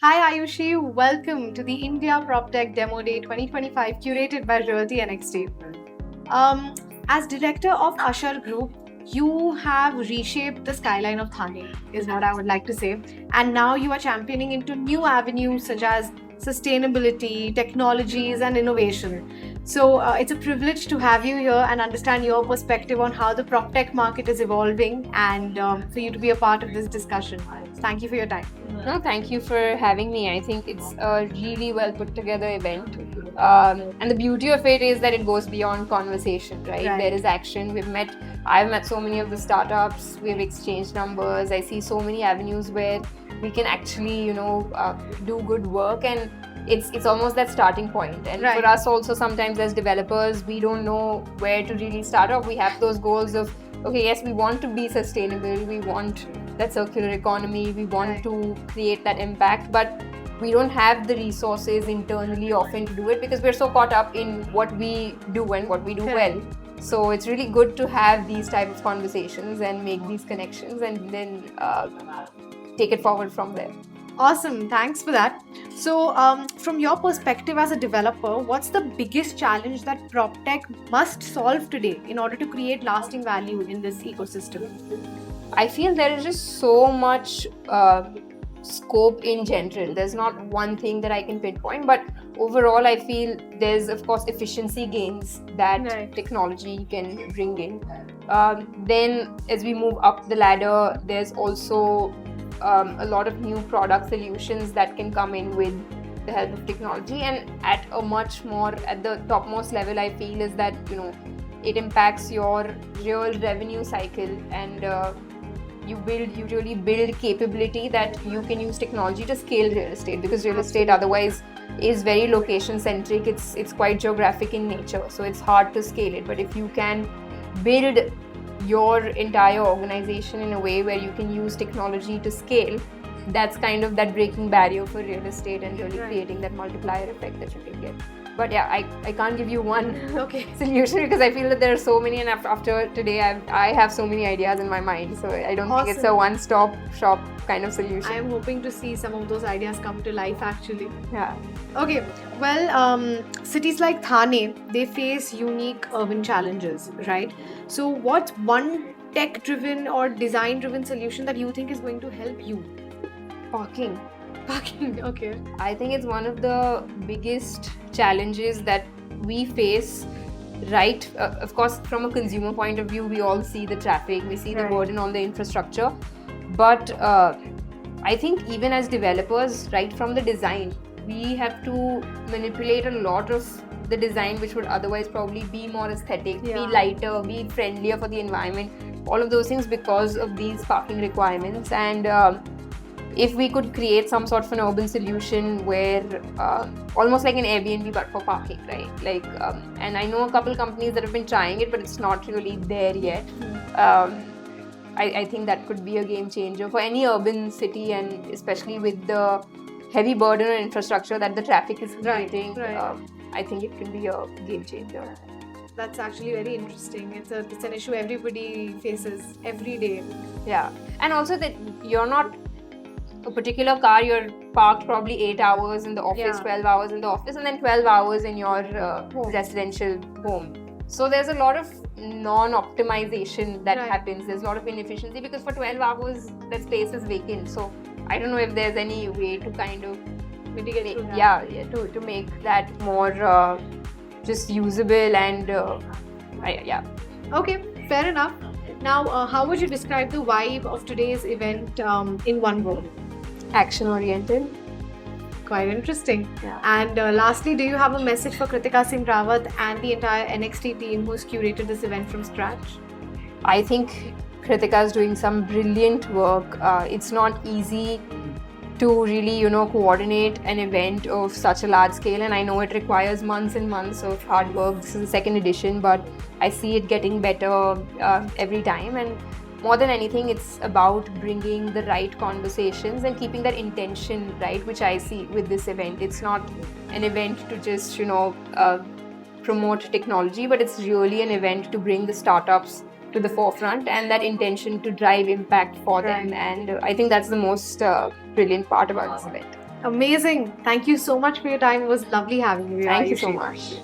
Hi Ayushi, welcome to the India PropTech Demo Day 2025 curated by RealtyNXT. As director of Ashar Group, you have reshaped the skyline of Thane, is what I would like to say. And now you are championing into new avenues such as sustainability, technologies, and innovation. So it's a privilege to have you here and understand your perspective on how the PropTech market is evolving and for you to be a part of this discussion. Thank you for your time. No, thank you for having me. I think it's a really well put together event. And the beauty of it is that it goes beyond conversation, right? There is action. I've met so many of the startups, we've exchanged numbers. I see so many avenues where we can actually, do good work, and it's almost that starting point. And for us also, sometimes as developers, we don't know where to really start off. We have those goals of, okay, yes, we want to be sustainable, we want that circular economy, we want to create that impact, but we don't have the resources internally often to do it because we're so caught up in what we do and what we do well. So it's really good to have these type of conversations and make these connections and then take it forward from there. Awesome, thanks for that. So, from your perspective as a developer, what's the biggest challenge that PropTech must solve today in order to create lasting value in this ecosystem? I feel there is just so much scope in general. There's not one thing that I can pinpoint, but overall I feel there's of course efficiency gains that technology can bring in. Then as we move up the ladder, there's also a lot of new product solutions that can come in with the help of technology. And at a much more at the topmost level, I feel is that it impacts your real revenue cycle, and you really build capability that you can use technology to scale real estate, because real estate otherwise is very location centric. It's quite geographic in nature, so it's hard to scale it. But if you can build your entire organization in a way where you can use technology to scale, that's kind of that breaking barrier for real estate and really creating that multiplier effect that you can get. But yeah, I can't give you one solution because I feel that there are so many, and after today I have so many ideas in my mind, so I don't think it's a one-stop shop kind of solution. I'm hoping to see some of those ideas come to life actually. Yeah. Okay, well, cities like Thane, they face unique urban challenges, right? So what's one tech-driven or design-driven solution that you think is going to help you? Parking, okay. I think it's one of the biggest challenges that we face, right? Of course, from a consumer point of view, we all see the traffic, we see the burden on the infrastructure. But I think even as developers, right from the design, we have to manipulate a lot of the design which would otherwise probably be more aesthetic, be lighter, be friendlier for the environment, all of those things because of these parking requirements. And if we could create some sort of an urban solution where almost like an Airbnb but for parking, right? And I know a couple companies that have been trying it, but it's not really there yet. I think that could be a game changer for any urban city, and especially with the heavy burden on infrastructure that the traffic is creating. I think it can be a game changer. That's actually very interesting. It's an issue everybody faces every day. Yeah, and also that you're not a particular car, you're parked probably 8 hours in the office, 12 hours in the office, and then 12 hours in your residential home. So there's a lot of non-optimization that happens. There's a lot of inefficiency because for 12 hours that space is vacant. So I don't know if there's any way to kind of mitigate to make that more just usable and Okay, fair enough. Now, how would you describe the vibe of today's event in one word? Action-oriented. Quite interesting. And lastly, do you have a message for Kritika Singh Rawat and the entire NXT team who's curated this event from scratch? I think Kritika is doing some brilliant work. It's not easy to really, coordinate an event of such a large scale, and I know it requires months and months of hard work. This is the second edition, but I see it getting better every time. And more than anything, it's about bringing the right conversations and keeping that intention right, which I see with this event. It's not an event to just, promote technology, but it's really an event to bring the startups to the forefront and that intention to drive impact for them. And I think that's the most brilliant part about this event. Amazing. Thank you so much for your time. It was lovely having you here. Thank you so Ayushi. much.